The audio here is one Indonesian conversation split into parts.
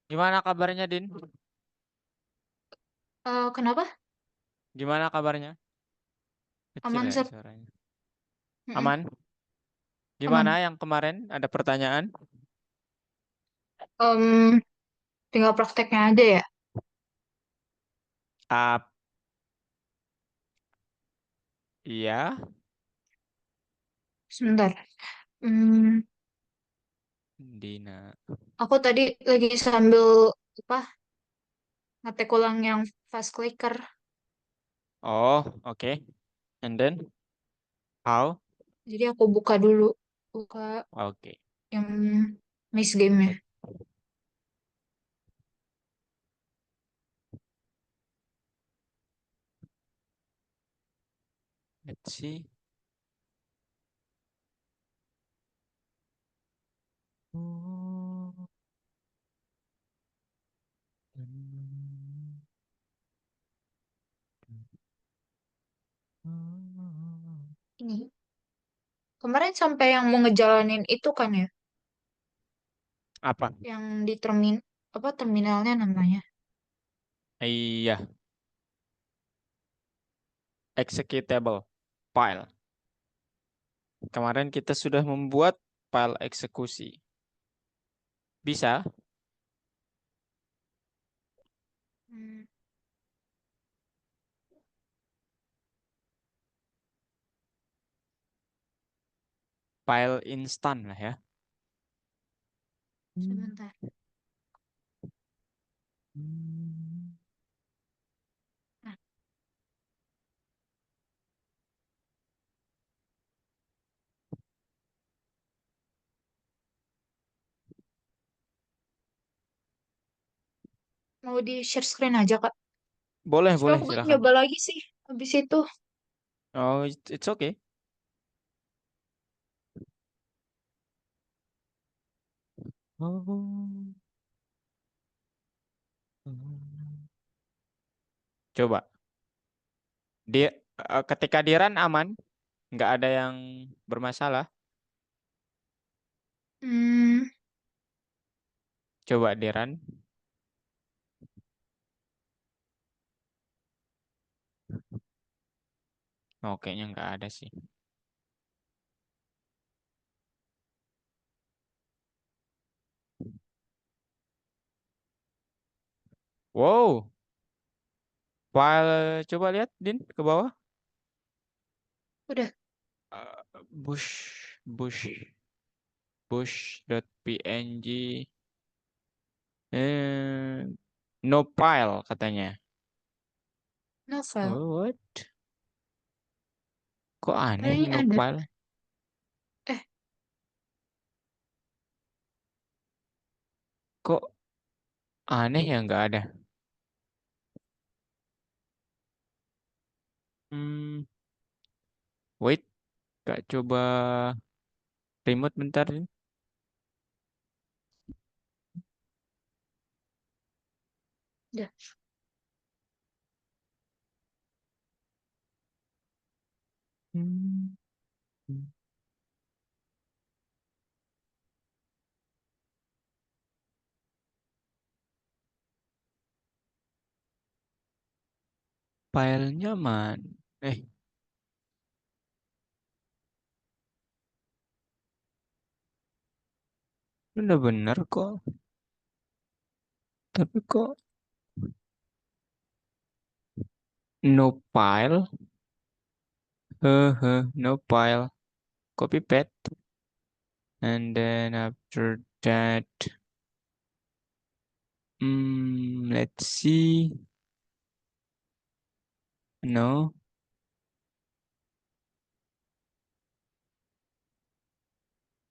Gimana kabarnya, Din? Kenapa? Gimana kabarnya? Kecil Aman, ya Sir. suaranya. Mm-mm. Aman? Gimana Aman. yang kemarin? Ada pertanyaan? Em, Tinggal prakteknya aja ya. Ah, iya, Sebentar. Hmm, Dina. aku tadi lagi sambil apa ngetik ulang yang fast clicker. Oh, oke. And then, how? Jadi aku buka dulu, buka Oke. yang miss game-nya. Let- Let's see. Oh, Ini kemarin sampai yang mau ngejalanin itu kan ya, apa? yang di apa terminalnya namanya. Iya, executable file. Kemarin kita sudah membuat file eksekusi. Bisa? Hmm, File instan lah ya. Sebentar. Nah, mau di share screen aja, Kak. Boleh, Soalnya boleh, aku kan silakan. nyoba lagi sih habis itu. Oh, it's okay. Oh. Coba. Ketika di run aman, nggak ada yang bermasalah. Hmm, Coba di run. Oh, kayaknya nggak ada sih. Wow, file coba lihat Din ke bawah. udah. Bush.png. Eh, no file katanya. Novel. Oh, what? Kok aneh Kayaknya no ada. file? Eh, Kok aneh ya nggak ada? Hmm, wait, Kak coba remote bentar. Din. udah. Hmm. Filenya mana? Udah bener kok. Tapi kok no file? No file. Copy paste. And then after that, let's see. No,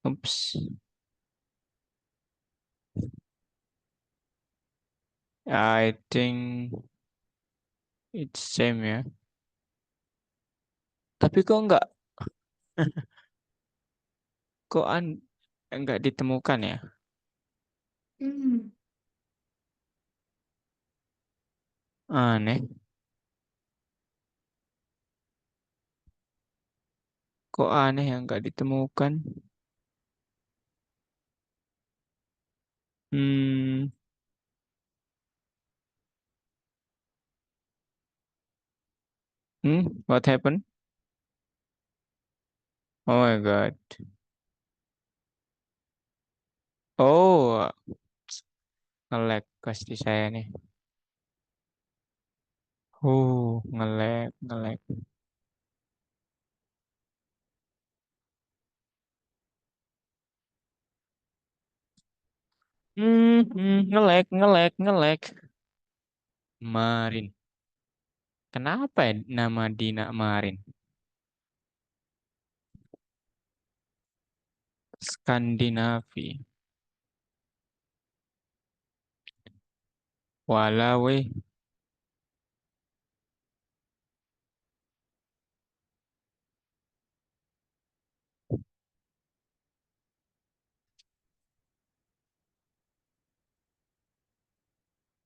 oops. I think it's same ya. Tapi kok kok nggak ditemukan ya? Hmm. Aneh. Kok aneh yang nggak ditemukan? Hmm, What happened? Oh my God. Oh, nge-lag pasti saya nih. Nge-lag, nge-lag. Nge-lag, nge-lag, nge-lag. Marin. Kenapa ya nama Dina Marin? Skandinavi. Walah weh.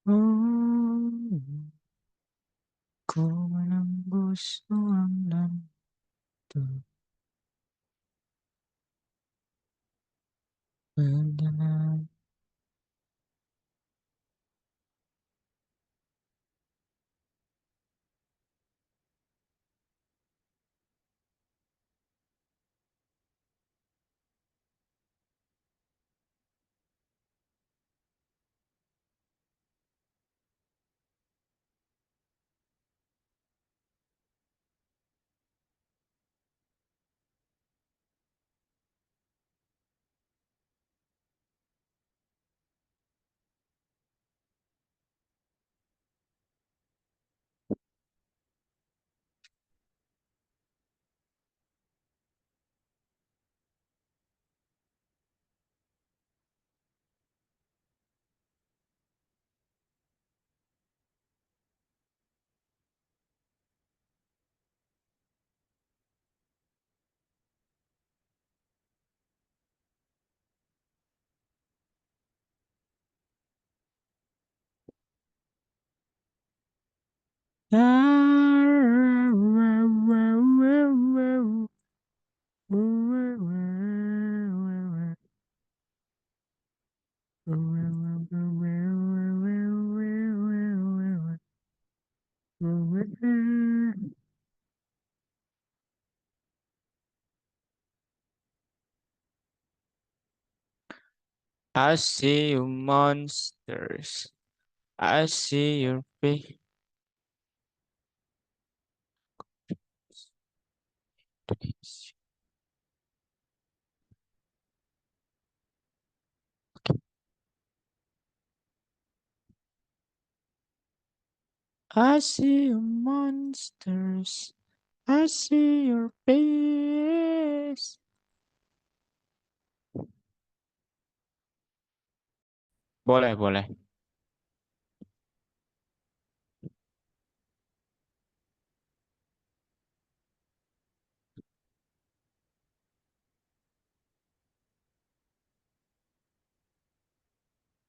Oh, ku menembus ruang dan berjalan. I see you monsters. I see your face. I see you monsters. I see your face. Boleh, boleh.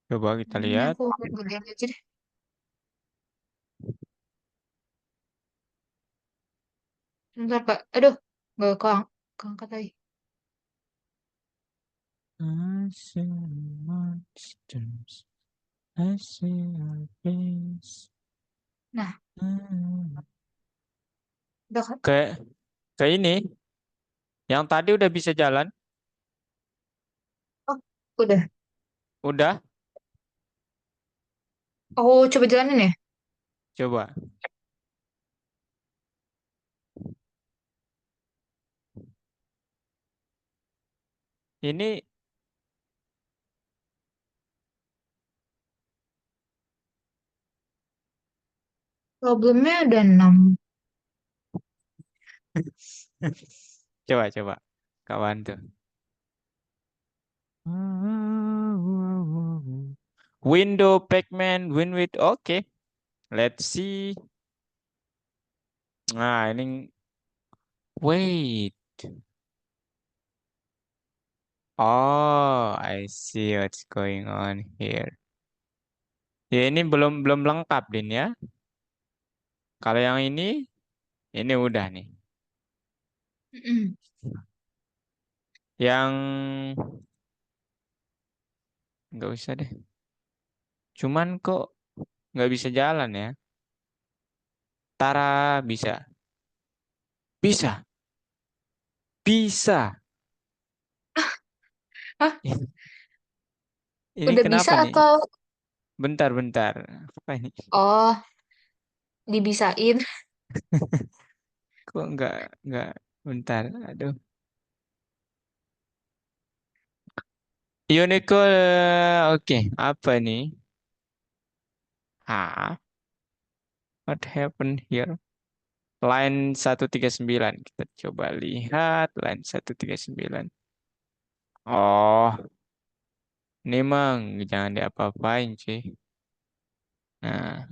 Coba kita Ini lihat. aku gedein aja deh. Bentar, Kak. Aduh, nggak keangkat lagi. I see monsters. I see your face. Nah, Hmm. udah kan? Kayak kayak ini. Yang tadi udah bisa jalan. Oh, udah. Udah. Aku coba jalanin ya. Coba. Ini Problemnya ada 6. coba coba. Kawan tuh. Window Pac-Man win with. Oke. Let's see. Nah, ini wait. Oh, I see what's going on here. Ya ini belum belum lengkap Din ya. Kalau yang ini udah nih. Mm-mm. Yang nggak usah deh. Cuman kok nggak bisa jalan ya? Tara bisa. Bisa, bisa. Hah? Ini Udah bisa kenapa nih? atau Bentar, bentar. Apa ini? oh dibisain? Kok nggak, bentar. Aduh. Unicorn, oke. Apa nih? Ah, what happened here? Line 139. Kita coba lihat line 139. Oh, ini mang jangan diapa-apain sih. Nah,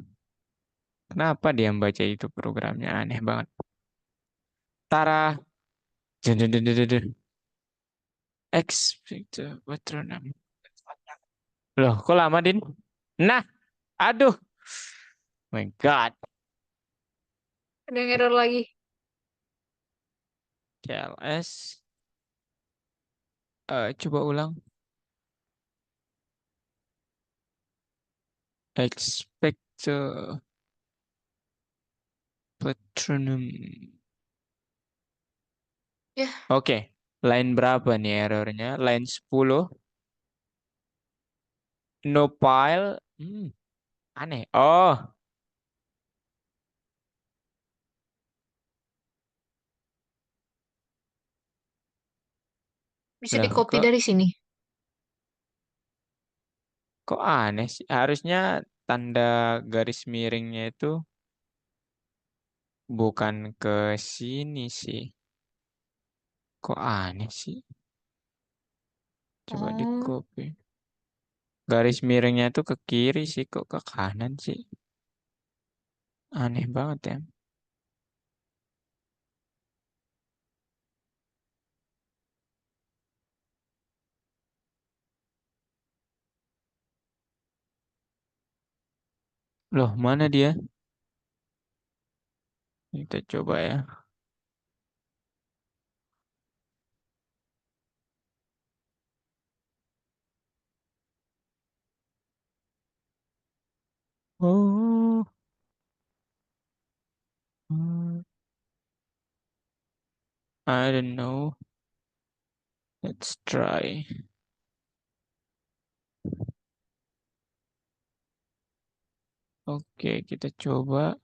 kenapa dia membaca itu programnya? Aneh banget. Tara. Dun. Expect patronum. Loh, kok lama, Din? Nah, aduh. My God. Ada yang error lagi. CLS. Coba ulang. Expect patronum. Ya, Oke. Line berapa nih errornya? Line 10. No file. Aneh. Oh, bisa di loh, copy dari sini. kok aneh sih? Harusnya tanda garis miringnya itu bukan ke sini sih. Kok aneh sih? Coba di Oh, copy. Garis miringnya itu ke kiri sih, kok ke kanan sih? Aneh banget ya. Loh, mana dia? Kita coba ya. Oh, I don't know. Let's try. Oke, kita coba.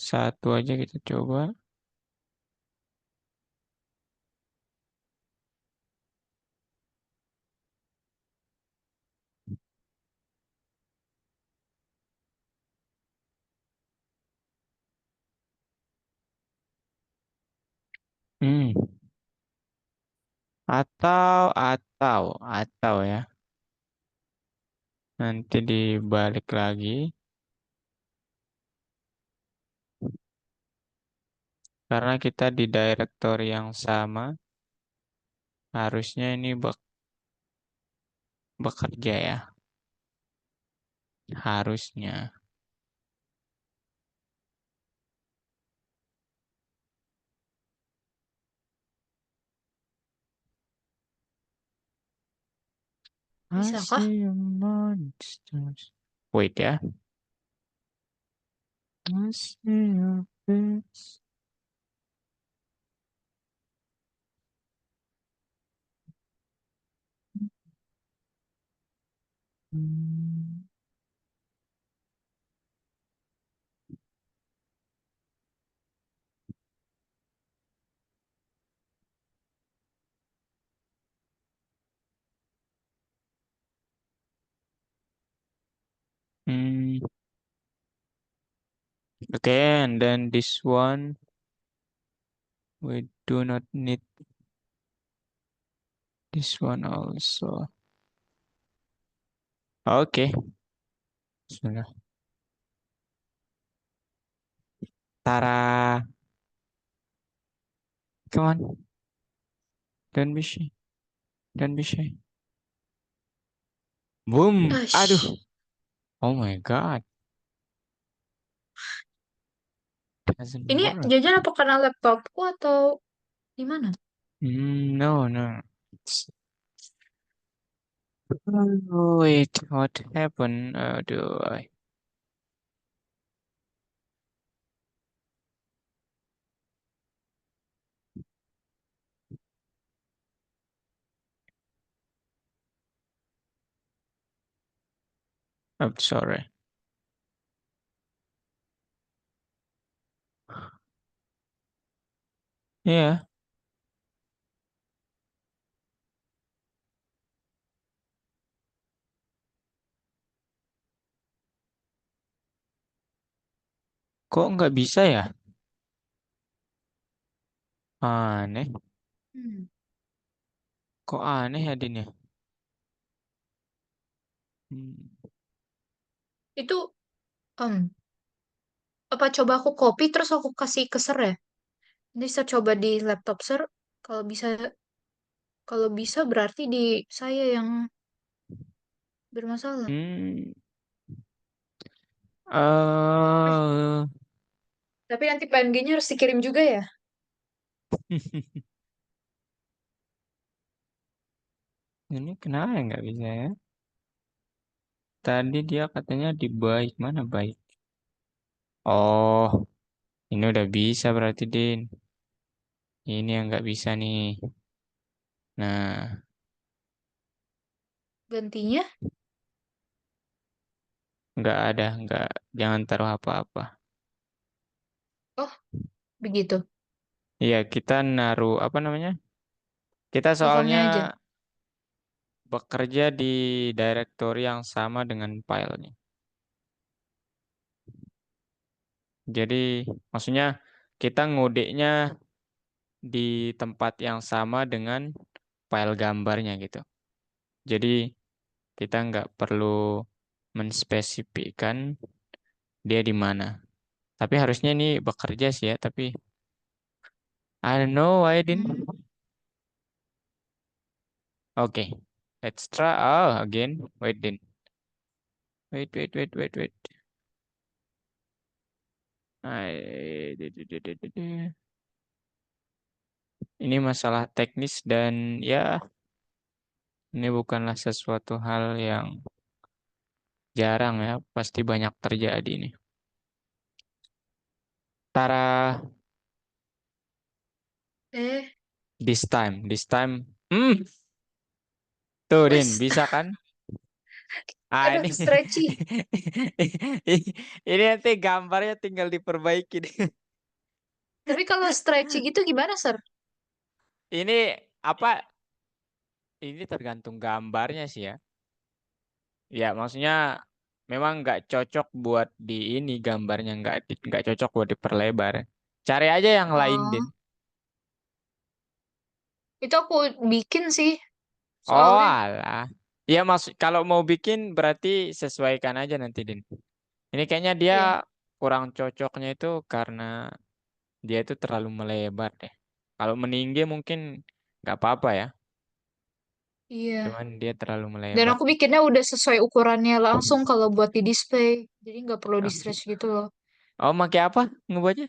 Satu aja kita coba. Hmm. Atau ya. Nanti dibalik lagi. Karena kita di directory yang sama. Harusnya ini bekerja ya. Harusnya. I bisakah? see a monster. Wait ya. I see your face. Hmm. Hmm. Okay, and then this one we do not need this one also. Okay, sudah. Tara, come on, don't be shy, don't be shy. Boom, Ash, aduh, oh my God, doesn't ini work. jajan apa karena laptopku atau gimana? No, no. Oh, wait, what happened? Aduh, I'm sorry. Iya, kok nggak bisa ya? Aneh. Hmm. Kok aneh ya, Din ya? Hmm. Itu apa coba aku copy terus aku kasih ke Ser ya? Nanti saya coba di laptop Ser. Kalau bisa kalau bisa berarti di saya yang bermasalah. Hmm. Eh, Tapi nanti PNG-nya harus dikirim juga ya? ini kenapa ya nggak bisa ya? Tadi dia katanya di baik. Mana baik? Oh, ini udah bisa berarti, Din. Ini yang nggak bisa nih. Nah, Gantinya? nggak ada, nggak. Jangan taruh apa-apa. Oh, begitu. Iya, kita naruh apa namanya? Kita soalnya Defaultnya aja. bekerja di directory yang sama dengan filenya. Jadi, maksudnya kita ngodeknya di tempat yang sama dengan file gambarnya gitu. Jadi, kita nggak perlu menspesifikkan dia di mana. Tapi harusnya ini bekerja sih ya, tapi I don't know why it didn't. Hmm. Oke, let's try. Oh, again. Wait, din. Wait, wait, wait, wait, wait. Ini masalah teknis dan ya, ini bukanlah sesuatu hal yang jarang ya, pasti banyak terjadi nih. Tara, Eh, hmm, tuh Din, wes. bisa kan? Ah Aduh, ini, stretchy. ini nanti gambarnya tinggal diperbaiki. Tapi kalau stretchy gitu gimana, Sir? Ini apa? Ini tergantung gambarnya sih ya. Ya, maksudnya memang nggak cocok buat di ini gambarnya nggak cocok buat diperlebar. Cari aja yang lain, Din. Oh, itu aku bikin sih, Oh, soalnya. alah. Ya, maksud kalau mau bikin berarti sesuaikan aja nanti, Din. Ini kayaknya dia Iya, kurang cocoknya itu karena dia itu terlalu melebar deh. Kalau meninggi mungkin nggak apa-apa ya. iya. Cuman dia terlalu Dan melebar. aku bikinnya udah sesuai ukurannya langsung kalau buat di display. Jadi nggak perlu di Oh, stretch gitu loh. oh pakai apa ngebuatnya?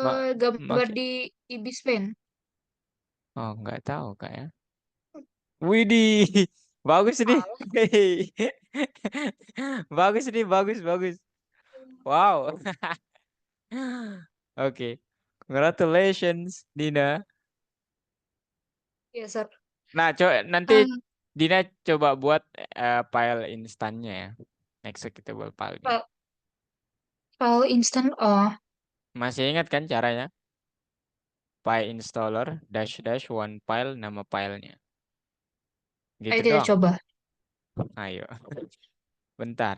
Ma Gambar pakai. di Ibis Pen. Oh, nggak tahu kak ya. Widih, bagus nih. Alah. Hei. Bagus nih, bagus, bagus. Wow. Oke. Congratulations, Dina. Iya, Sir. Nah, nanti Um, Dina coba buat file instannya ya. Executable filenya. file, file instant. Oh, Masih ingat kan caranya? Installer dash dash one file nama filenya. ayo Gitu kita doang. coba. Ayo. Bentar.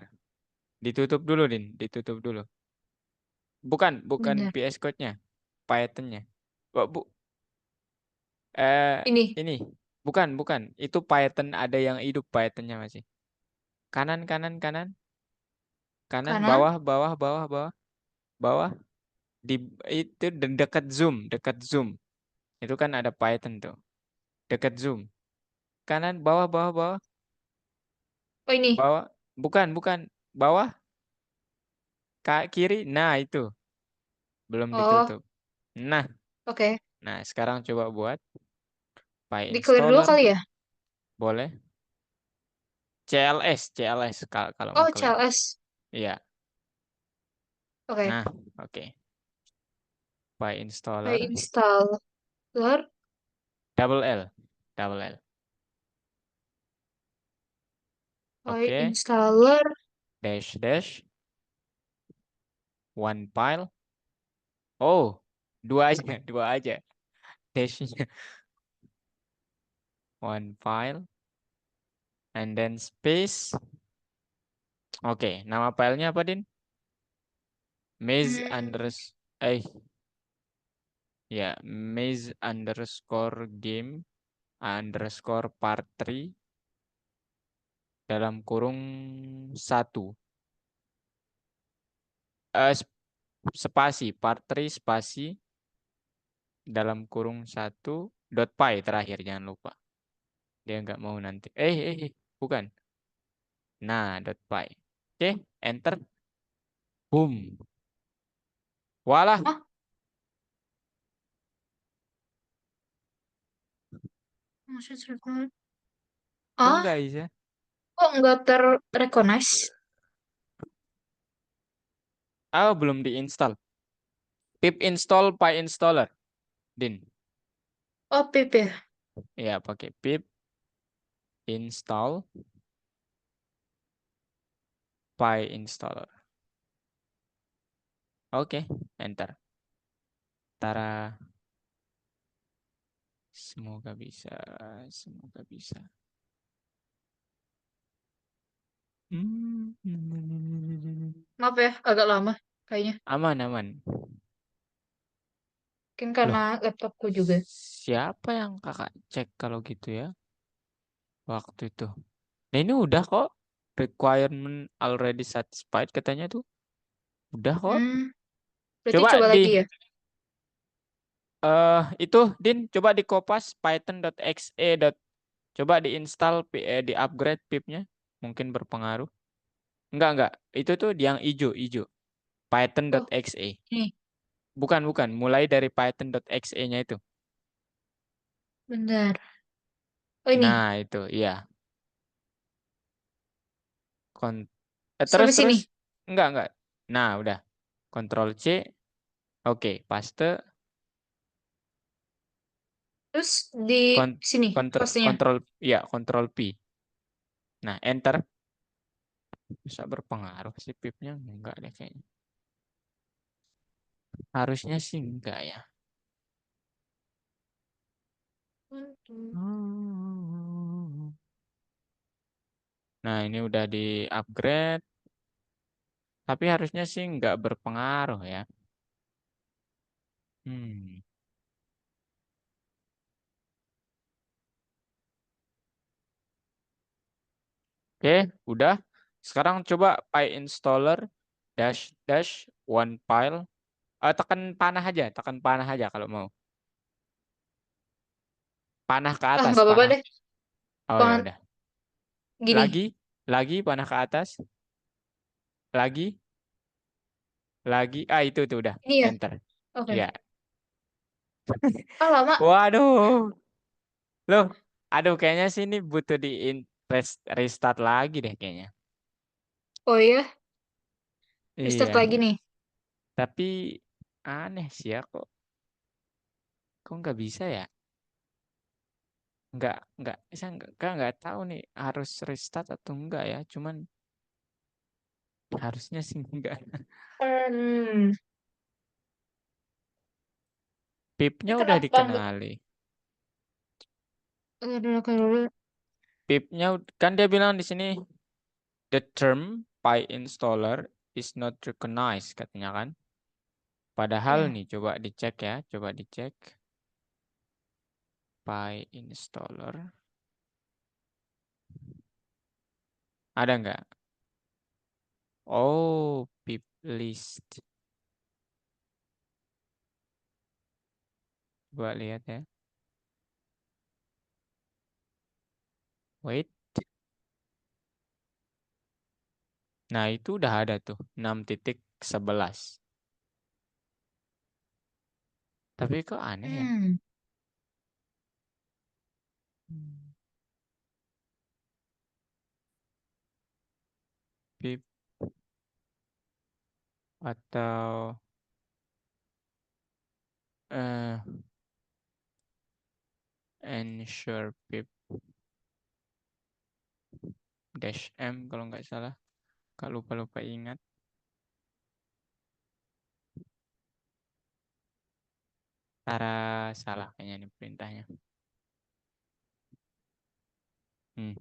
Ditutup dulu, Din. Ditutup dulu. Bukan, bukan Bener. VS Code-nya. Python-nya. Bu, eh Ini, ini. Bukan, bukan. Itu Python ada yang hidup Python-nya masih. Kanan, kanan, kanan. Kanan, kanan. bawah, bawah, bawah, bawah, bawah. Di itu dekat zoom, dekat zoom. Itu kan ada Python tuh. Dekat zoom. Kanan, bawah, bawah, bawah, Oh, ini. bawah. Bukan, bukan. Bawah, kiri. Nah, itu. Belum Oh, ditutup. Nah, oke. nah sekarang coba buat Di clear dulu installer. kali ya? Boleh. CLS, CLS kalau mau Oh, clear. CLS. Iya. Oke. Nah, oke. File Installer installer. double L, double L. File Oke, installer. dash dash one file. Oh, dua aja, dua aja. Dashnya one file and then space. Oke, nama filenya apa, Din? Maze Hmm, unders eh ya, maze underscore game underscore part 3 dalam kurung satu. Spasi part 3 spasi dalam kurung satu dot py terakhir, jangan lupa. Dia nggak mau nanti. Bukan. Nah, dot py. Oke, enter. Boom. Walah, ah, maksudnya kok ah, nggak bisa? kok nggak terrecognize? Oh, belum diinstal. Pip install PyInstaller, Din. Oh, pip ya. Ya, pakai pip install PyInstaller. Oke, enter. Tara, semoga bisa, semoga bisa. Maaf ya, agak lama kayaknya. Aman, aman. Mungkin karena Loh, laptopku juga. siapa yang kakak cek kalau gitu ya waktu itu? Nah, ini udah kok. Requirement already satisfied katanya tuh. Udah kok. Hmm, berarti Coba coba lagi ya. itu Din, coba di kopas python.exe. Coba diinstal, di-upgrade pipnya. Mungkin berpengaruh. Enggak. Itu tuh yang hijau. Oh, Python.exe. ini Bukan. Mulai dari python.exe-nya itu. benar. Oh, ini Nah, itu, iya. Kon- sampai terus. sini. Enggak. Nah, udah. Ctrl C. Oke, paste. Terus di Kon- sini pastinya. kontrol, ya, Ctrl P. Nah, enter. Bisa berpengaruh sih pipnya? Enggak deh kayaknya. Harusnya sih enggak ya. Nah, ini udah di-upgrade. Tapi harusnya sih enggak berpengaruh ya. Hmm. Oke, udah. Sekarang coba PyInstaller dash dash one file. Tekan panah aja kalau mau. Panah ke Ah, atas, nggak apa-apa panah. deh. Oh ya Pangan udah. gini. Lagi panah ke atas. Lagi, lagi. Itu tuh udah. Ini ya. Enter. Oke. Ya. Ah, lama. Waduh. Loh, aduh kayaknya sih ini butuh restart lagi deh kayaknya. Oh iya, restart Iya, lagi nih. tapi aneh sih ya kok nggak bisa ya? Saya nggak tahu nih harus restart atau enggak ya. Cuman harusnya sih enggak. Hmm, ini Pipnya udah kenapa nggak? dikenali. Oke dulu. Pipnya kan dia bilang di sini the term PyInstaller is not recognized katanya kan. Padahal Ya. nih coba dicek ya, coba dicek PyInstaller. Ada nggak? Oh, pip list. Coba lihat ya. Wait. Nah, itu udah ada tuh 6.11. Tapi kok aneh ya? Hmm. Hmm. Pip atau eh ensure pip dash M kalau nggak salah. Kalau lupa-lupa ingat. Cara salah kayaknya nih perintahnya. Hmm.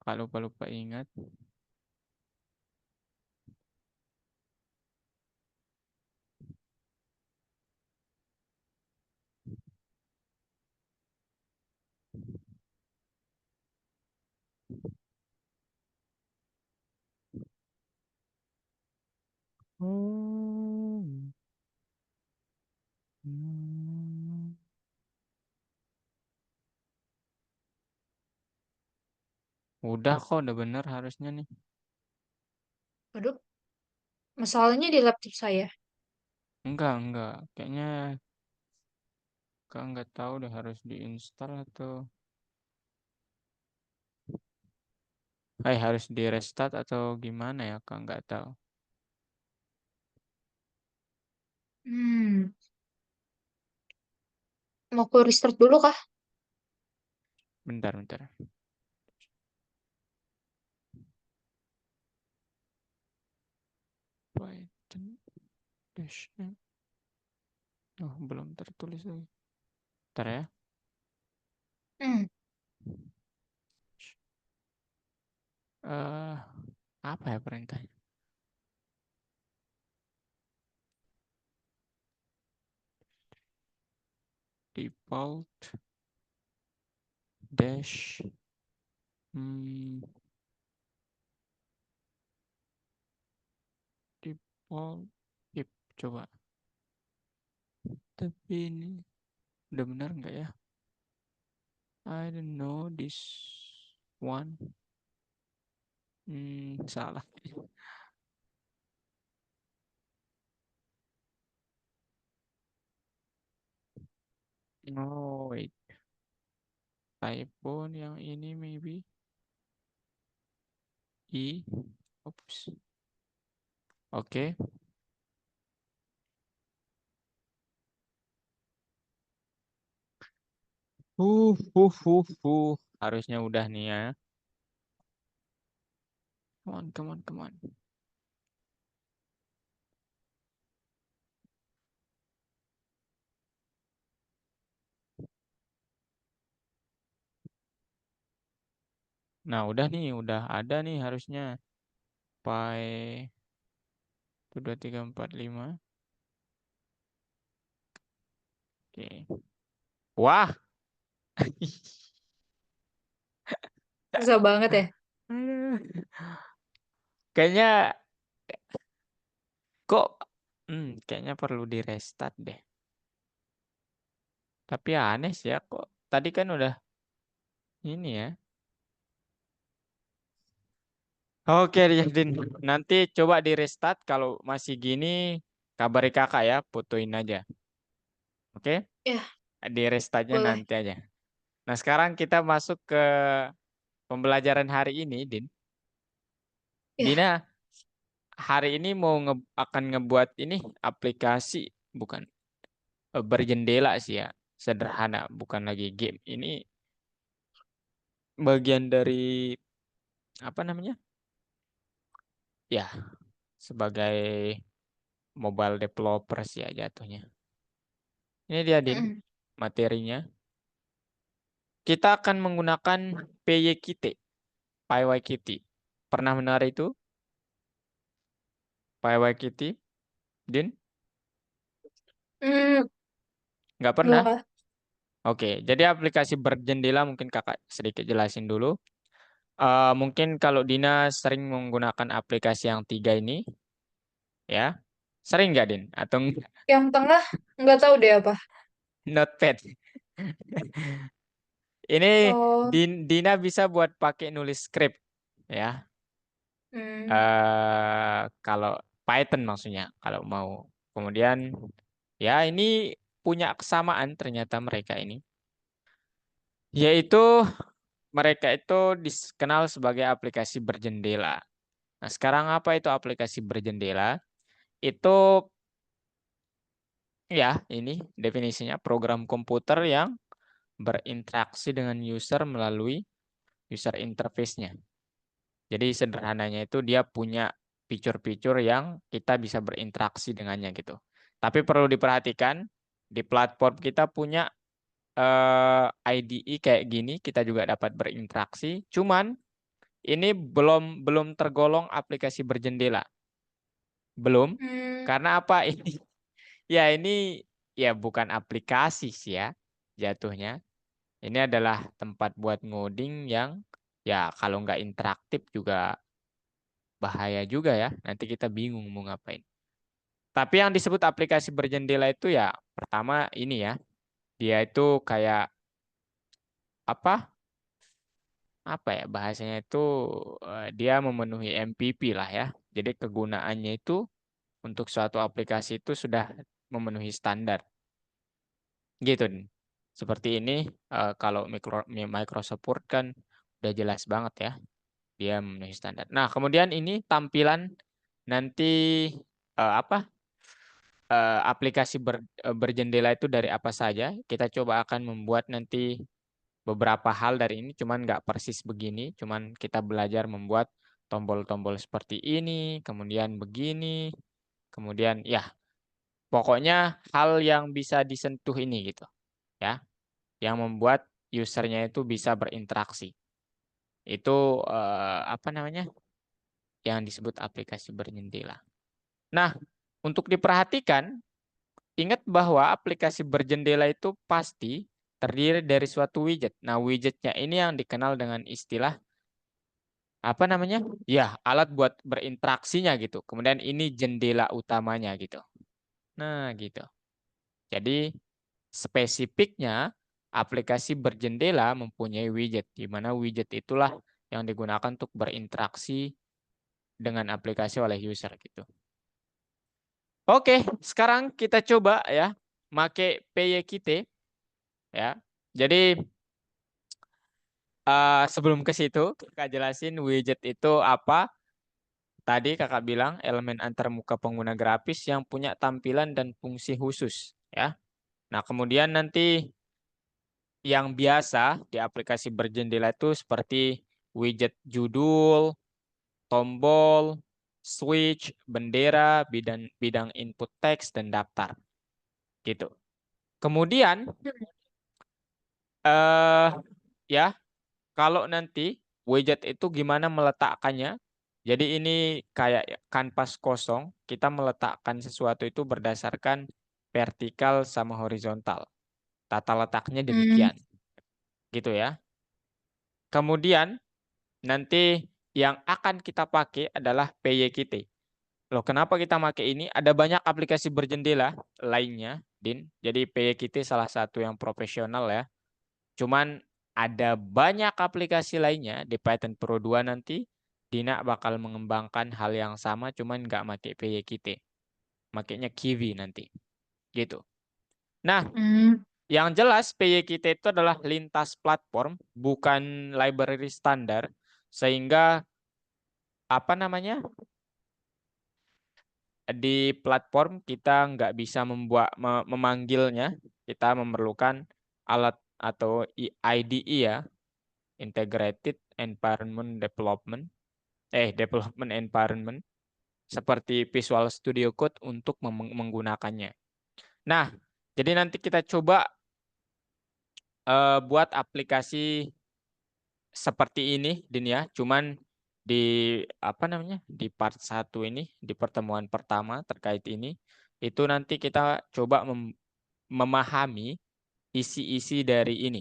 Kalau lupa-lupa ingat. Oh. Hmm. Udah kok, udah bener harusnya nih. Aduh, masalahnya di laptop saya. Enggak. Kayaknya Kak nggak tahu deh harus diinstal atau harus di restart atau gimana ya Kak nggak tahu. Hmm, mau aku restart dulu kah? Bentar. Python dash M. Oh, belum tertulis lagi. Bentar ya. Hmm, eh Apa ya perintahnya? Default dash hmm, default if coba. Tapi ini udah benar nggak ya? I don't know this one. Salah. Oh, wait. Typo yang ini maybe. I. Oops. Oke. Harusnya udah nih ya. Come on. Nah, udah nih, udah ada nih harusnya. Pi 1, 2, 3, 4, 5. Oke. Wah. susah banget ya. Aduh. Kayaknya kok kayaknya perlu di restart deh. Tapi aneh sih ya kok. Tadi kan udah ini ya. Oke, Yadin. Nanti coba di restart kalau masih gini kabari kakak ya, fotoin aja. Oke? Ya, Di restartnya boleh. nanti aja. Nah, sekarang kita masuk ke pembelajaran hari ini, Din. Ya, Dina, hari ini mau akan ngebuat ini aplikasi, bukan berjendela sih ya. Sederhana, bukan lagi game. Ini bagian dari apa namanya? Ya, sebagai mobile developers ya jatuhnya. Ini dia, Din, mm-mm. materinya. Kita akan menggunakan PYQT, PyYQT. Pernah mendengar itu? PyYQT, Din? Hmm, Nggak pernah? enggak kah? Oke, jadi aplikasi berjendela mungkin kakak sedikit jelasin dulu. Mungkin kalau Dina sering menggunakan aplikasi yang tiga ini, ya, sering nggak Din? Atau Yang tengah nggak tahu deh apa. Notepad? Ini Oh, Dina bisa buat pakai nulis script, ya. hmm, Kalau Python maksudnya, kalau mau. Kemudian, ya ini punya kesamaan ternyata mereka ini, yaitu mereka itu dikenal sebagai aplikasi berjendela. Nah, sekarang apa itu aplikasi berjendela? Itu ya, ini definisinya program komputer yang berinteraksi dengan user melalui user interface-nya. Jadi sederhananya itu dia punya fitur-fitur yang kita bisa berinteraksi dengannya gitu. Tapi perlu diperhatikan di platform kita punya IDE kayak gini, kita juga dapat berinteraksi. Cuman ini belum belum tergolong aplikasi berjendela. Belum. Hmm, Karena apa ini? Ya ini ya bukan aplikasi sih ya jatuhnya. Ini adalah tempat buat ngoding yang ya kalau nggak interaktif juga bahaya juga ya. Nanti kita bingung mau ngapain. Tapi yang disebut aplikasi berjendela itu ya pertama ini ya. Dia itu kayak apa? Apa ya bahasanya itu dia memenuhi MPP lah ya. Jadi kegunaannya itu untuk suatu aplikasi itu sudah memenuhi standar gitu. Seperti ini kalau Microsoft Word kan udah jelas banget ya dia memenuhi standar. Nah, kemudian ini tampilan nanti apa aplikasi berjendela itu dari apa saja. Kita coba akan membuat nanti beberapa hal dari ini, cuman nggak persis begini, cuman kita belajar membuat tombol-tombol seperti ini, kemudian begini, kemudian ya pokoknya hal yang bisa disentuh ini gitu ya, yang membuat usernya itu bisa berinteraksi. Itu apa namanya? Yang disebut aplikasi berjendela. Nah, untuk diperhatikan, ingat bahwa aplikasi berjendela itu pasti terdiri dari suatu widget. Nah, widgetnya ini yang dikenal dengan istilah apa namanya? Ya, alat buat berinteraksinya gitu. Kemudian ini jendela utamanya gitu. Nah, gitu. Jadi spesifiknya aplikasi berjendela mempunyai widget, di mana widget itulah yang digunakan untuk berinteraksi dengan aplikasi oleh user gitu. Oke, sekarang kita coba ya, make PYQT ya. Jadi sebelum ke situ, kakak jelasin widget itu apa. Tadi kakak bilang elemen antarmuka pengguna grafis yang punya tampilan dan fungsi khusus ya. Nah, kemudian nanti yang biasa di aplikasi berjendela itu seperti widget judul, tombol, switch, bendera, bidang bidang input teks dan daftar gitu. Kemudian eh ya, kalau nanti widget itu gimana meletakkannya? Jadi ini kayak kanvas kosong, kita meletakkan sesuatu itu berdasarkan vertikal sama horizontal. Tata letaknya hmm, demikian, gitu ya. Kemudian nanti yang akan kita pakai adalah PYQT. Loh, kenapa kita pakai ini? Ada banyak aplikasi berjendela lainnya, Din. Jadi PYQT salah satu yang profesional ya. Cuman ada banyak aplikasi lainnya di Python Pro 2 nanti. Dina bakal mengembangkan hal yang sama, cuman nggak pakai PYQT. Makanya Kiwi nanti. Gitu. Nah, hmm. yang jelas PYQT itu adalah lintas platform, bukan library standar. Sehingga apa namanya? Di platform kita nggak bisa memanggilnya, kita memerlukan alat atau IDE ya, Integrated Environment Development, Development Environment, seperti Visual Studio Code untuk menggunakannya. Nah, jadi nanti kita coba buat aplikasi seperti ini, Din ya, cuman di apa namanya di part satu ini, di pertemuan pertama terkait ini, itu nanti kita coba memahami isi-isi dari ini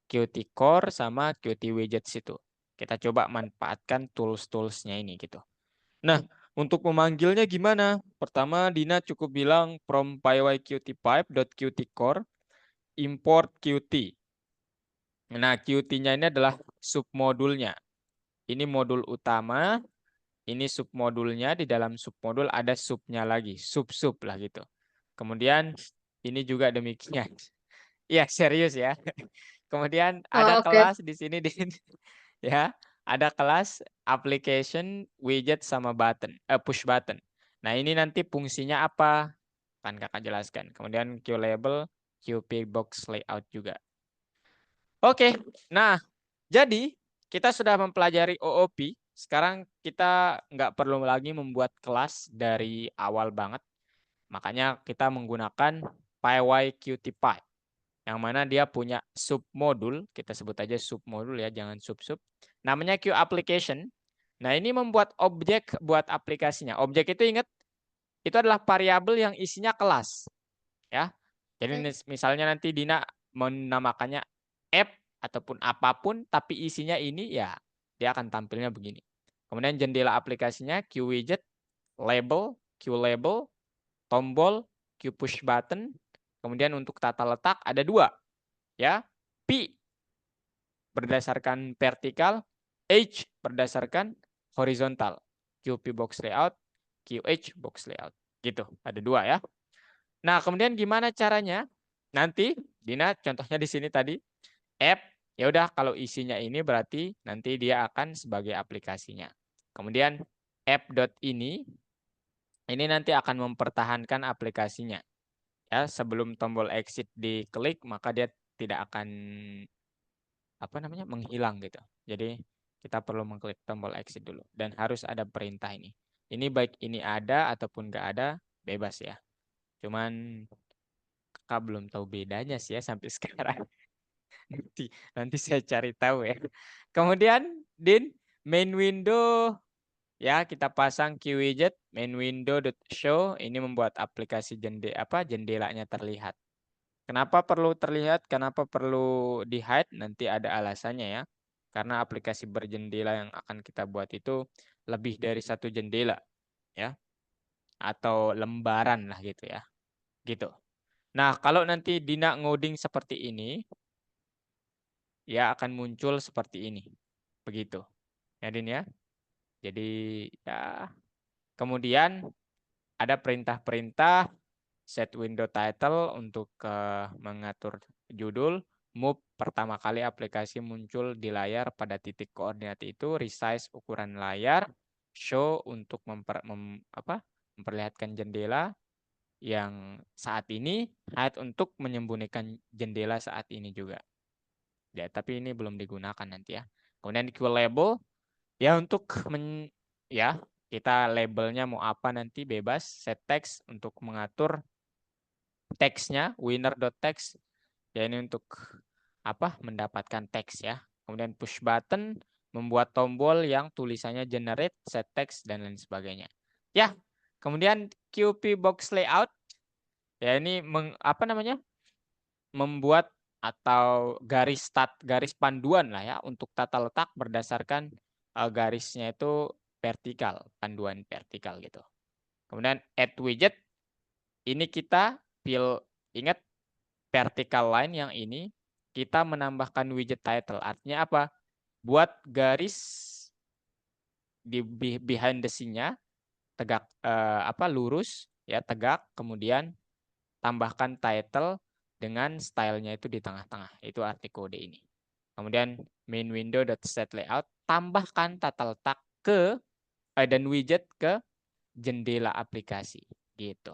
Qt Core sama Qt Widgets itu. Kita coba manfaatkan tools-toolsnya ini gitu. Nah, untuk memanggilnya gimana? Pertama, Dina cukup bilang from pyqtpipe.qtcore import Qt. Nah, Qt-nya ini adalah submodulnya. Ini modul utama, ini submodulnya, di dalam submodul ada subnya lagi, sub-sub lah gitu. Kemudian ini juga demikian. Iya, serius ya. Kemudian ada Oh, oke. kelas di sini ya, ada kelas application widget sama button, push button. Nah, ini nanti fungsinya apa? Kan Kakak jelaskan. Kemudian QLabel, QP box layout juga. Oke. Nah, jadi kita sudah mempelajari OOP. Sekarang kita nggak perlu lagi membuat kelas dari awal banget. Makanya kita menggunakan PyYQtPy. Yang mana dia punya submodul. Kita sebut aja submodul ya, jangan sub-sub. Namanya QApplication. Nah, ini membuat objek buat aplikasinya. Objek itu ingat, itu adalah variabel yang isinya kelas. Ya. Jadi misalnya nanti Dina menamakannya app ataupun apapun, tapi isinya ini ya dia akan tampilnya begini. Kemudian jendela aplikasinya QWidget, label, QLabel, tombol, QPush button. Kemudian untuk tata letak ada 2. Ya. P berdasarkan vertikal, H berdasarkan horizontal. QP box layout, QH box layout. Gitu, ada 2 ya. Nah, kemudian gimana caranya? Nanti Dina contohnya di sini tadi app, ya udah kalau isinya ini berarti nanti dia akan sebagai aplikasinya. Kemudian app.ini ini nanti akan mempertahankan aplikasinya. Ya, sebelum tombol exit diklik maka dia tidak akan menghilang gitu. Jadi kita perlu mengklik tombol exit dulu dan harus ada perintah ini. Ini baik ini ada ataupun nggak ada bebas ya. Cuman kakak belum tahu bedanya sih ya sampai sekarang. Nanti saya cari tahu ya. Kemudian Din, main window ya kita pasang key widget main window.show ini membuat aplikasi jendelanya terlihat. Kenapa perlu terlihat? Kenapa perlu di hide? Nanti ada alasannya ya. Karena aplikasi berjendela yang akan kita buat itu lebih dari 1 jendela ya atau lembaran lah gitu ya. Gitu. Nah, kalau nanti Dina ngoding seperti ini, ya akan muncul seperti ini. Begitu. Ya, Din ya. Jadi ya kemudian ada perintah-perintah set window title untuk mengatur judul, move pertama kali aplikasi muncul di layar pada titik koordinat itu, resize ukuran layar, show untuk memperlihatkan jendela yang saat ini, hide untuk menyembunyikan jendela saat ini juga. Ya, tapi ini belum digunakan nanti ya. Kemudian QLabel ya untuk ya kita labelnya mau apa nanti bebas, set text untuk mengatur teksnya winner.text ya ini untuk mendapatkan teks ya. Kemudian push button membuat tombol yang tulisannya generate, set text dan lain sebagainya. Ya. Kemudian QP box layout ya ini membuat atau garis panduan lah ya untuk tata letak berdasarkan garisnya itu vertikal, panduan vertikal gitu. Kemudian add widget ini kita ingat vertical line yang ini kita menambahkan widget title. Artinya apa? Buat garis di behind the scene-nya tegak lurus ya tegak, kemudian tambahkan title dengan stylenya itu di tengah-tengah. Itu arti kode ini. Kemudian main window.set layout tambahkan tata letak dan widget ke jendela aplikasi gitu.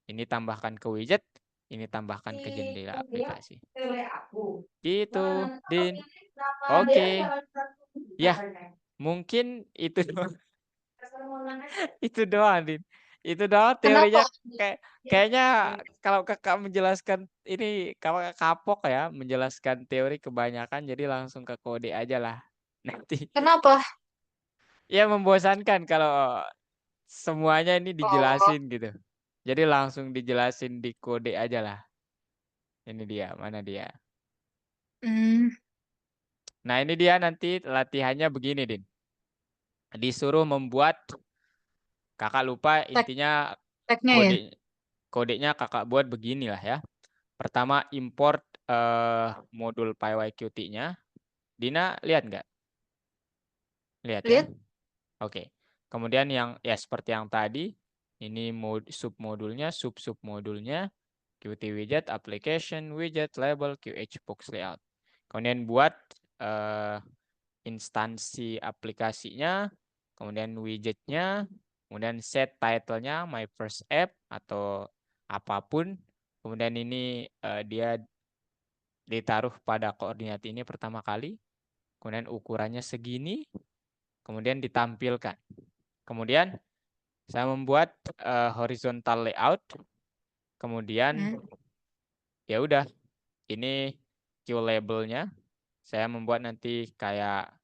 Ini tambahkan ke widget, ini tambahkan ke jendela aplikasi. Gitu, Din. Oke. Ya, mungkin itu doang. Itu doang, Din. Itu doang Kenapa? teorinya kayaknya kalau kakak menjelaskan ini kakak kapok ya menjelaskan teori kebanyakan jadi langsung ke kode aja lah. Nanti Kenapa? ya membosankan kalau semuanya ini Oh, dijelasin gitu. Jadi langsung dijelasin di kode aja lah. Ini dia, mana dia? hmm, Nah, ini dia nanti latihannya begini, Din. Disuruh membuat kakak lupa tag intinya tagnya ya. kodenya kakak buat beginilah ya. Pertama import modul PyYQt-nya. Dina lihat nggak? Lihat ya. Lihat, Oke. Kemudian yang ya seperti yang tadi, ini submodulnya, submodulnya, Qt widget, application, widget, label, QH box layout. Kemudian buat instansi aplikasinya, kemudian widgetnya, kemudian set title-nya my first app atau apapun. Kemudian ini dia ditaruh pada koordinat ini pertama kali. kemudian ukurannya segini, kemudian ditampilkan. Kemudian saya membuat horizontal layout, kemudian Hmm. ya udah, ini Q labelnya. Saya membuat nanti kayak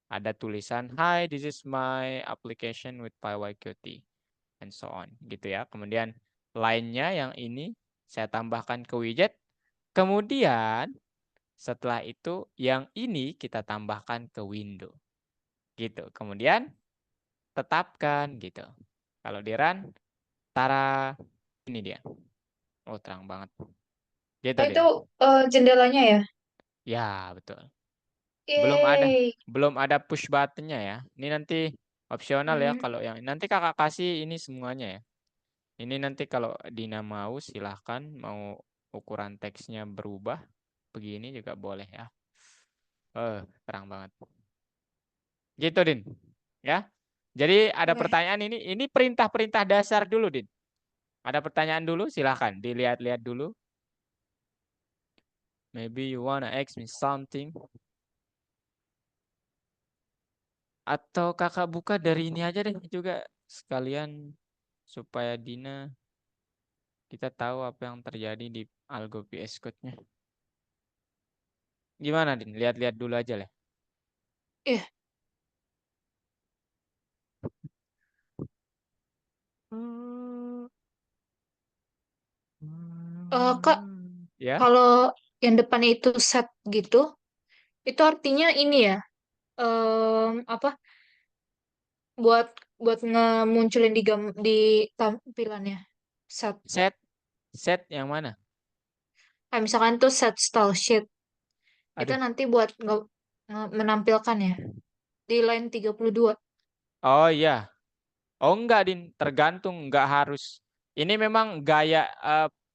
ada tulisan, "Hi, this is my application with PyYQt," and so on, gitu ya. Kemudian line-nya yang ini saya tambahkan ke widget. Kemudian setelah itu yang ini kita tambahkan ke window, gitu. Kemudian tetapkan gitu. Kalau di run, tara, ini dia. Oh, terang banget. Gitu, Oh, Din. itu jendelanya ya? Ya, betul. Belum ada Yeay. belum ada push button-nya ya. Ini nanti opsional ya Hmm. kalau yang nanti Kakak kasih ini semuanya ya. Ini nanti kalau Dina mau silahkan, mau ukuran teksnya berubah begini juga boleh ya. Terang banget. Gitu, Din. Ya. Jadi ada Oke. pertanyaan ini perintah-perintah dasar dulu, Din. Ada pertanyaan dulu, silahkan dilihat-lihat dulu. Maybe you wanna ask me something. Atau kakak buka dari ini aja deh juga sekalian supaya Dina kita tahu apa yang terjadi di algo VS Code-nya. Gimana, Din? Lihat-lihat dulu aja lah. Iya. Kak, Ya, kalau yang depannya itu set gitu, itu artinya ini ya, apa? Buat buat ngemunculin di tampilannya set. set set yang mana? Kayak misalkan tuh set style sheet, itu Aduh. nanti buat menampilkan ya di line 32. Oh iya. Oh enggak, Din, tergantung, enggak harus. Ini memang gaya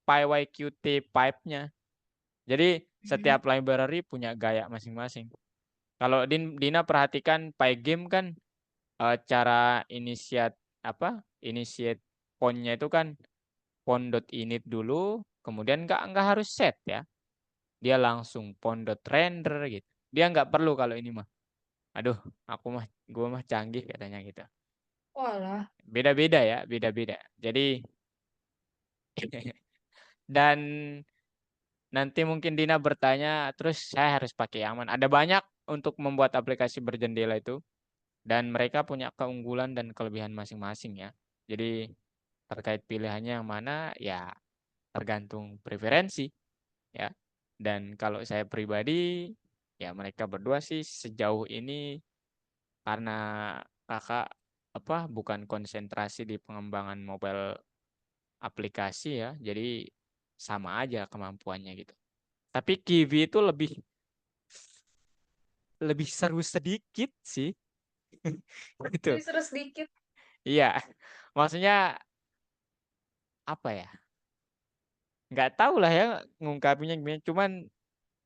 PyYQt pipe-nya. Jadi Hmm. setiap library punya gaya masing-masing. Kalau Dina perhatikan Pygame kan cara initiate point-nya itu kan point.init dulu, kemudian nggak harus set ya. Dia langsung point.render gitu. Dia nggak perlu kalau ini mah. Aduh, gua mah canggih katanya gitu. Walah. Beda-beda ya, beda-beda. Jadi dan nanti mungkin Dina bertanya, terus saya harus pakai yang mana? Ada banyak untuk membuat aplikasi berjendela itu, dan mereka punya keunggulan dan kelebihan masing-masing ya. Jadi terkait pilihannya yang mana, ya tergantung preferensi ya. Dan kalau saya pribadi, ya mereka berdua sih sejauh ini karena kakak bukan konsentrasi di pengembangan mobile aplikasi ya, jadi sama aja kemampuannya gitu. Tapi Kiwi itu lebih lebih seru sedikit sih. Gitu. Jadi seru sedikit. Iya. Maksudnya apa ya? Nggak tahu lah ya ngungkapinnya gimana. Cuman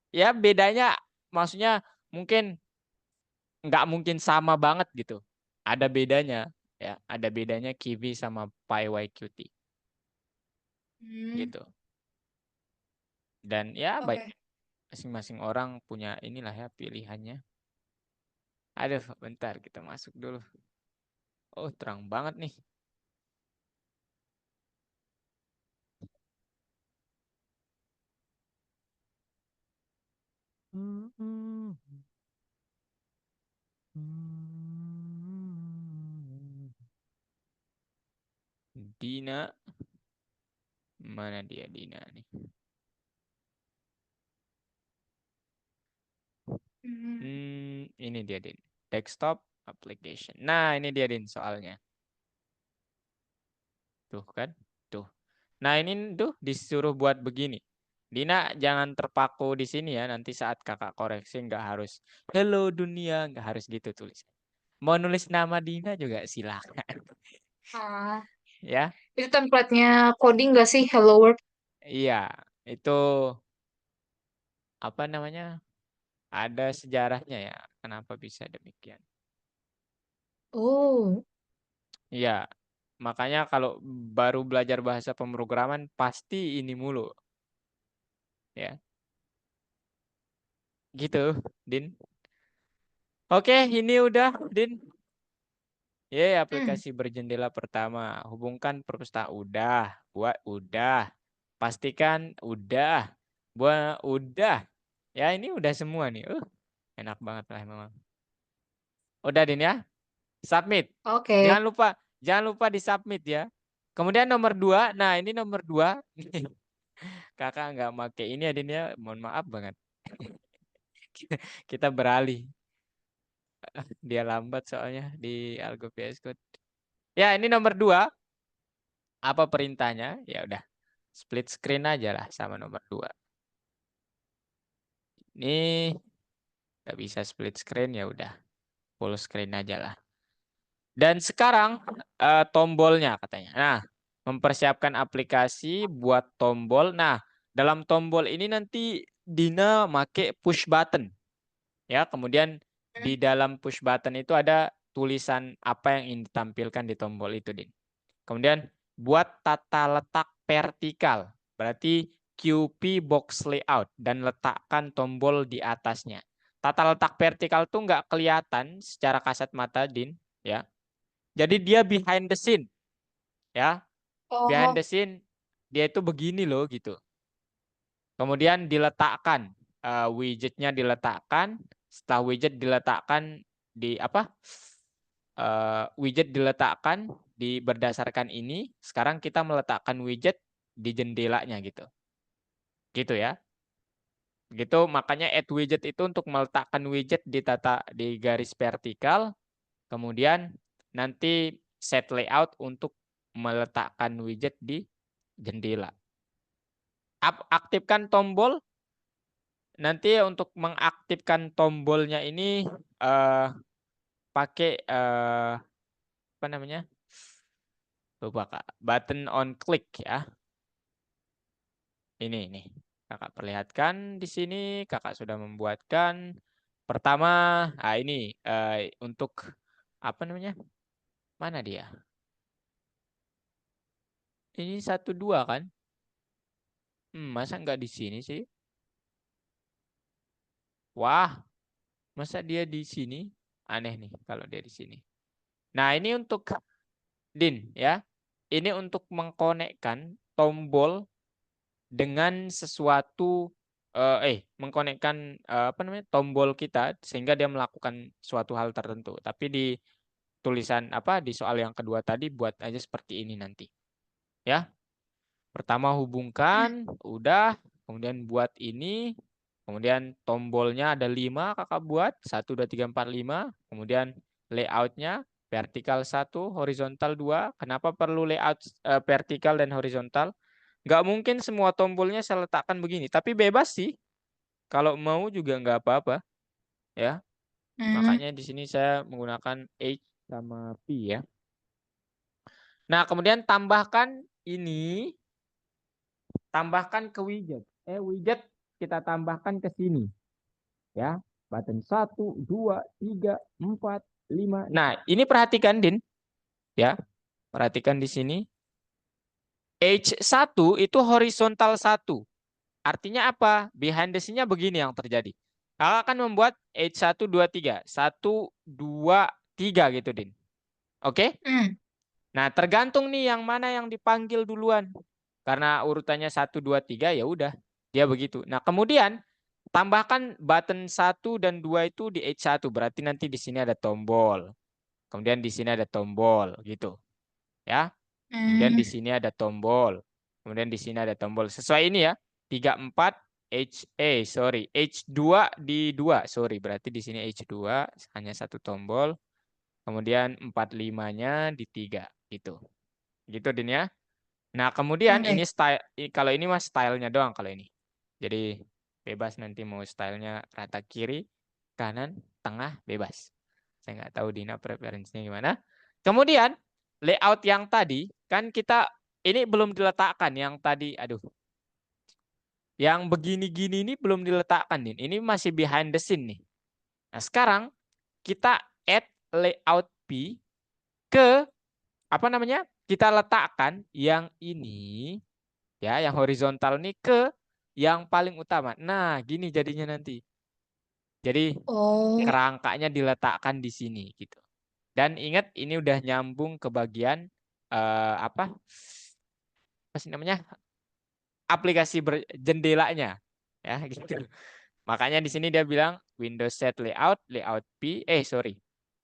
ya bedanya maksudnya mungkin nggak mungkin sama banget gitu. Ada bedanya ya, ada bedanya Kiwi sama PyYQt Hmm. gitu. Dan ya baik Oke. masing-masing orang punya inilah ya pilihannya. Aduh, bentar kita masuk dulu. Oh, terang banget nih. Dina, mana dia Dina nih? Hmm. Ini dia Din. Desktop application. Nah, ini dia Din soalnya. Tuh kan? Tuh. Nah, ini tuh disuruh buat begini. Dina jangan terpaku di sini ya. Nanti saat kakak koreksi nggak harus hello dunia, nggak harus gitu tulis. Mau nulis nama Dina juga silakan. Ah, Ya, itu template-nya coding gak sih Hello World? iya. Itu apa namanya? Ada sejarahnya ya. Kenapa bisa demikian? Oh, Iya. Makanya kalau baru belajar bahasa pemrograman pasti ini mulu, ya. Gitu, Din. Oke, ini udah, Din. Hmm. Aplikasi berjendela pertama. Hubungkan perpustakaan. Udah. Buat udah. Pastikan udah. Buat udah. Ya, ini udah semua nih. Enak banget lah memang. Udah, Din ya. Submit. Oke. Jangan lupa di submit ya. Kemudian nomor 2. Nah, ini nomor 2. Kakak nggak make ini ya, Din ya. Mohon maaf banget. Kita beralih. Dia lambat soalnya di Algo VS Code. Ya, ini nomor 2. Apa perintahnya? Ya udah. Split screen aja lah sama nomor 2. Ini nggak bisa split screen, ya udah. Full screen aja lah. Dan sekarang tombolnya katanya. Nah, mempersiapkan aplikasi buat tombol. Nah, dalam tombol ini nanti Dina make push button. Ya, kemudian Hmm. di dalam push button itu ada tulisan apa yang ingin ditampilkan di tombol itu, Din. Kemudian buat tata letak vertikal. Berarti QP box layout dan letakkan tombol di atasnya. Tata letak vertikal tuh nggak kelihatan secara kasat mata, Din. Ya. Jadi dia behind the scene. Ya. Behind Oh. the scene dia itu begini loh gitu. Kemudian diletakkan. Widgetnya diletakkan. Setelah widget diletakkan di apa? Widget diletakkan di berdasarkan ini. Sekarang kita meletakkan widget di jendelanya gitu. Gitu ya. Gitu makanya add widget itu untuk meletakkan widget di garis vertikal, kemudian nanti set layout untuk meletakkan widget di jendela. Aktifkan tombol. Nanti untuk mengaktifkan tombolnya ini pakai apa namanya? Lupa Kak. Button on click ya. Ini. Kakak perlihatkan di sini. Kakak sudah membuatkan. Pertama, ini untuk apa namanya? Mana dia? Ini 1 2 kan? Masa nggak di sini sih? Wah, masa dia di sini? Aneh nih kalau dia di sini. Nah, ini untuk Din ya. Ini untuk mengkonekkan tombol dengan sesuatu mengkonekkan apa namanya tombol kita sehingga dia melakukan suatu hal tertentu. Tapi di tulisan apa di soal yang kedua tadi buat aja seperti ini nanti. Ya. Pertama Hmm. hubungkan, udah, kemudian buat ini, kemudian tombolnya ada 5 kakak buat, 1 2 3 4 5, kemudian layoutnya vertikal 1, horizontal 2. Kenapa perlu layout vertikal dan horizontal? Nggak mungkin semua tombolnya saya letakkan begini, tapi bebas sih. Kalau mau juga nggak apa-apa, ya. Hmm. Makanya di sini saya menggunakan H sama P ya. Nah, kemudian tambahkan ini, tambahkan ke widget. Widget kita tambahkan ke sini, ya. Button 1 2 3 4 5. Nah, ini perhatikan Din, ya. Perhatikan di sini. H1 itu horizontal 1. Artinya apa? Behind the scene-nya begini yang terjadi. Kakak akan membuat H1 2 3. 1 2 3 gitu, Din. Oke? Hmm. Nah, tergantung nih yang mana yang dipanggil duluan. Karena urutannya 1 2 3 ya udah. Dia begitu. Nah, kemudian tambahkan button 1 dan 2 itu di H1. Berarti nanti di sini ada tombol. Kemudian di sini ada tombol gitu. Ya. Kemudian Hmm. di sini ada tombol. Kemudian di sini ada tombol. Sesuai ini ya. 3 4 H2 di 2. Sorry, berarti di sini H2 hanya satu tombol. Kemudian 4 5-nya di 3 gitu. Gitu Din ya. Nah, kemudian ini Oke. style kalau ini mas stylenya doang kalau ini. Jadi bebas nanti mau stylenya rata kiri, kanan, tengah bebas. Saya nggak tahu Dina preferensinya gimana. Kemudian layout yang tadi kan kita ini belum diletakkan yang tadi. Aduh, yang begini-gini ini belum diletakkan Din. Ini masih behind the scene nih. Nah, sekarang kita add layout P ke apa namanya? Kita letakkan yang ini ya, yang horizontal nih ke yang paling utama. Nah, gini jadinya nanti. Jadi Oh, kerangkanya diletakkan di sini gitu. Dan ingat ini udah nyambung ke bagian apa? Apa sih namanya? Aplikasi berjendelanya ya gitu. Makanya di sini dia bilang Windows set layout, layout P, sorry.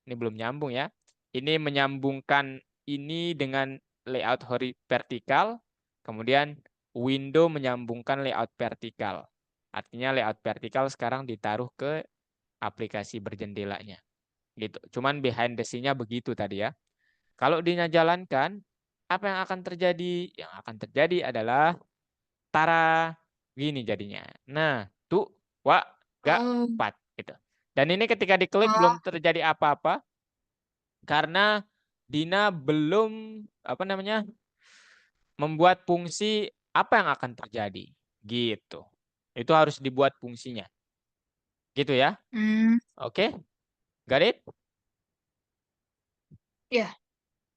Ini belum nyambung ya. Ini menyambungkan ini dengan layout vertikal, kemudian window menyambungkan layout vertikal. Artinya layout vertikal sekarang ditaruh ke aplikasi berjendelanya. Gitu. Cuman behind the scene-nya begitu tadi ya. Kalau Dina jalankan, apa yang akan terjadi? Yang akan terjadi adalah tara gini jadinya. Nah, tuh, wa, ga, oh, pat gitu. Dan ini ketika diklik oh, belum terjadi apa-apa karena Dina belum apa namanya? Membuat fungsi apa yang akan terjadi gitu. Itu harus dibuat fungsinya. Gitu ya. hmm, Oke? Got it? ya,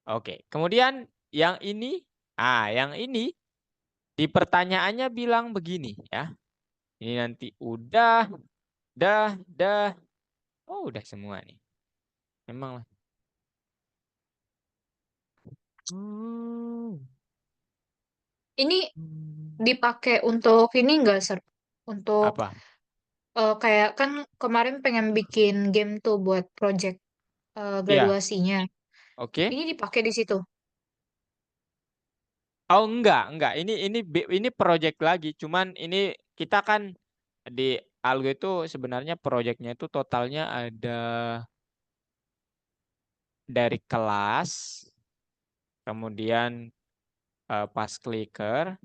Oke. Kemudian yang ini di pertanyaannya bilang begini ya. Ini nanti udah, dah. Oh, udah semua nih. Memang lah. Hmm. ini Hmm. dipakai untuk ini enggak, Sir? Untuk Apa? kayak kan kemarin pengen bikin game tuh buat project Ya, graduasinya. oke. Ini dipakai di situ. Oh, enggak. Ini project lagi. Cuman ini kita kan di Algo itu sebenarnya projectnya itu totalnya ada dari kelas, kemudian pas clicker,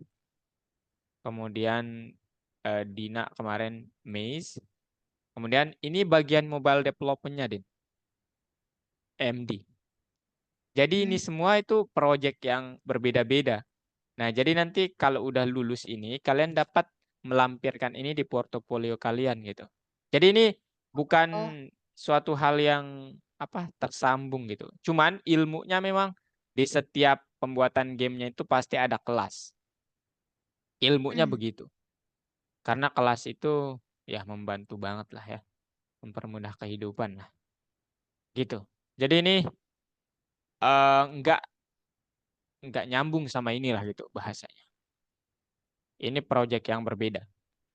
kemudian Dina kemarin Maze, kemudian ini bagian mobile development-nya, Din, MD. Jadi ini Hmm. semua itu project yang berbeda-beda. Nah, jadi nanti kalau udah lulus ini, kalian dapat melampirkan ini di portofolio kalian gitu. Jadi ini bukan Oh, suatu hal yang apa tersambung gitu. Cuman ilmunya memang di setiap pembuatan gamenya itu pasti ada kelas. Ilmunya hmm, begitu. Karena kelas itu ya membantu banget lah ya, mempermudah kehidupan lah. Gitu. Jadi ini eh, nggak nggak nyambung sama inilah gitu bahasanya. Ini project yang berbeda.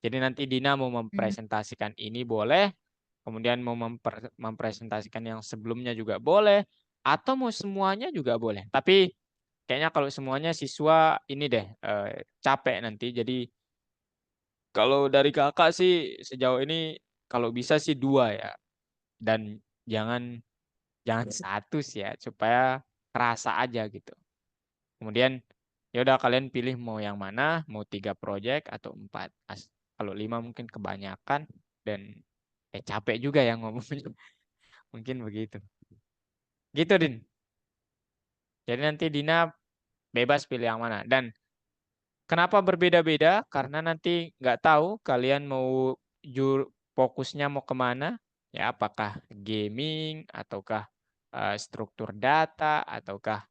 Jadi nanti Dina mau hmm. mempresentasikan ini boleh, kemudian mau mempresentasikan yang sebelumnya juga boleh, atau mau semuanya juga boleh. Tapi kayaknya kalau semuanya siswa ini deh capek nanti. Jadi kalau dari kakak sih sejauh ini kalau bisa sih dua ya, dan jangan jangan satu sih ya, supaya kerasa aja gitu. Kemudian ya udah kalian pilih mau yang mana, mau 3 project atau 4. Kalau 5 mungkin kebanyakan dan capek juga ya ngomongnya. Mungkin begitu. Gitu, Din. Jadi nanti Dina bebas pilih yang mana. Dan kenapa berbeda-beda? Karena nanti nggak tahu kalian mau fokusnya mau kemana. Ya, apakah gaming, ataukah struktur data, ataukah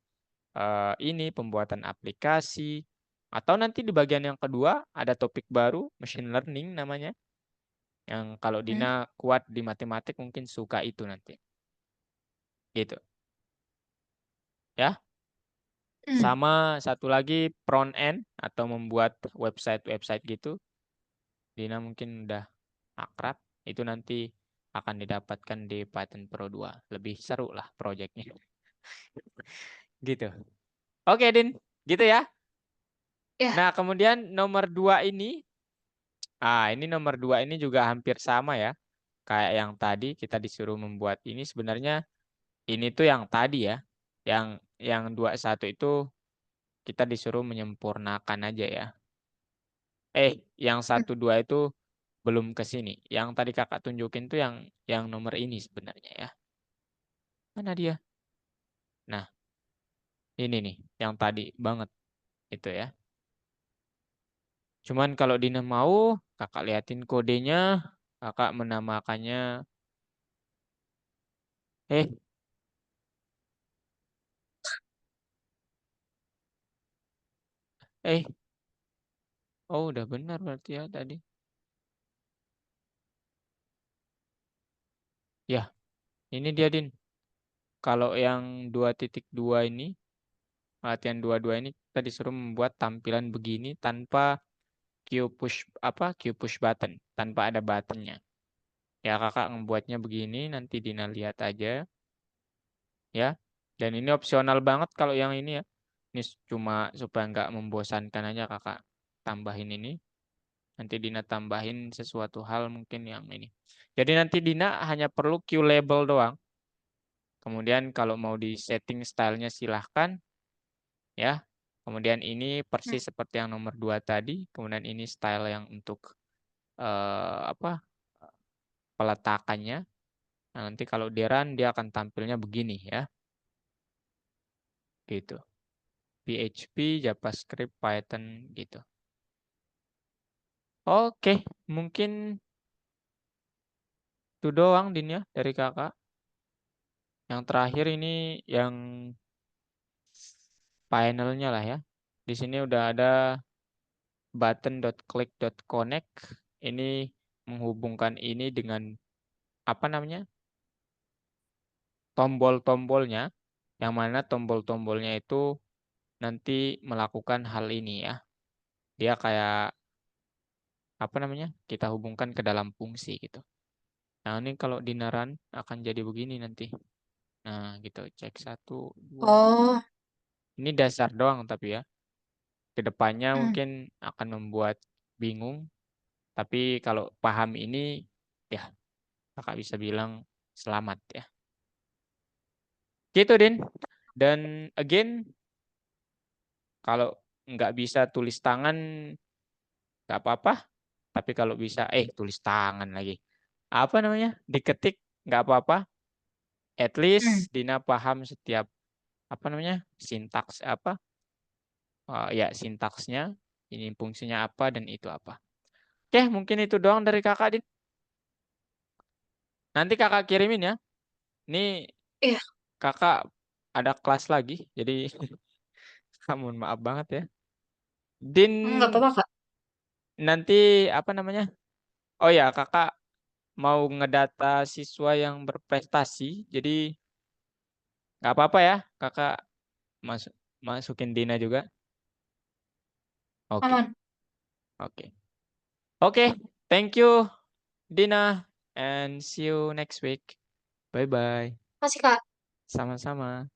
ini pembuatan aplikasi, atau nanti di bagian yang kedua ada topik baru machine learning namanya, yang kalau Hmm. Dina kuat di matematik mungkin suka itu nanti gitu ya. Hmm. Sama satu lagi front end atau membuat website-website gitu, Dina mungkin udah akrab, itu nanti akan didapatkan di Python Pro 2, lebih seru lah projectnya. Gitu. Oke, Din, gitu ya. Ya, Nah, kemudian ini nomor 2 ini juga hampir sama ya. Kayak yang tadi kita disuruh membuat ini sebenarnya ini tuh yang tadi ya. Yang 21 itu kita disuruh menyempurnakan aja ya. Yang hmm. 12 itu belum ke sini. Yang tadi kakak tunjukin tuh yang nomor ini sebenarnya ya. Mana dia? Nah, ini nih yang tadi banget itu ya. Cuman kalau Dina mau, kakak liatin kodenya, kakak menamakannya eh eh oh udah benar berarti ya tadi. Ya, ini dia Din. Kalau yang 2.2 ini, latihan 22 ini kita disuruh membuat tampilan begini tanpa Q push button, tanpa ada buttonnya. Ya kakak membuatnya begini, nanti Dina lihat aja ya. Dan ini opsional banget kalau yang ini ya. Ini cuma supaya nggak membosankan aja kakak tambahin ini. Nanti Dina tambahin sesuatu hal mungkin yang ini. Jadi nanti Dina hanya perlu Q label doang. Kemudian kalau mau di setting stylenya silahkan ya. Kemudian ini Hmm. persis seperti yang nomor 2 tadi. Kemudian ini style yang untuk apa peletakannya. Nah, nanti kalau di run dia akan tampilnya begini ya. Gitu. PHP, JavaScript, Python gitu. Oke, mungkin itu doang Din ya dari kakak. Yang terakhir ini yang panelnya lah ya. Di sini udah ada button.click.connect. Ini menghubungkan ini dengan apa namanya? Tombol-tombolnya. Yang mana tombol-tombolnya itu nanti melakukan hal ini ya. Dia kayak apa namanya? Kita hubungkan ke dalam fungsi gitu. Nah, ini kalau dinaran akan jadi begini nanti. Nah, gitu. Cek 1, 2. Oh, Ini dasar doang tapi ya. Kedepannya hmm. mungkin akan membuat bingung. Tapi kalau paham ini, ya kakak bisa bilang selamat ya. Gitu, Din. Dan again, kalau nggak bisa tulis tangan, nggak apa-apa. Tapi kalau bisa, tulis tangan lagi. Apa namanya? Diketik, nggak apa-apa. At Hmm. least Dina paham setiap, apa namanya? Sintaks apa? Ya, sintaksnya. Ini fungsinya apa dan itu apa. Oke, mungkin itu doang dari kakak, Din. Nanti kakak kirimin ya. Ini Iya, kakak ada kelas lagi. Jadi, mohon maaf banget ya. Din nggak apa-apa, Kak. nanti apa namanya? Oh ya, kakak mau ngedata siswa yang berprestasi. Jadi nggak apa-apa ya, kakak masuk masukin Dina juga. Oke, Aman. oke, oke. Thank you, Dina, and see you next week. Bye bye. Masih, Kak. Sama-sama.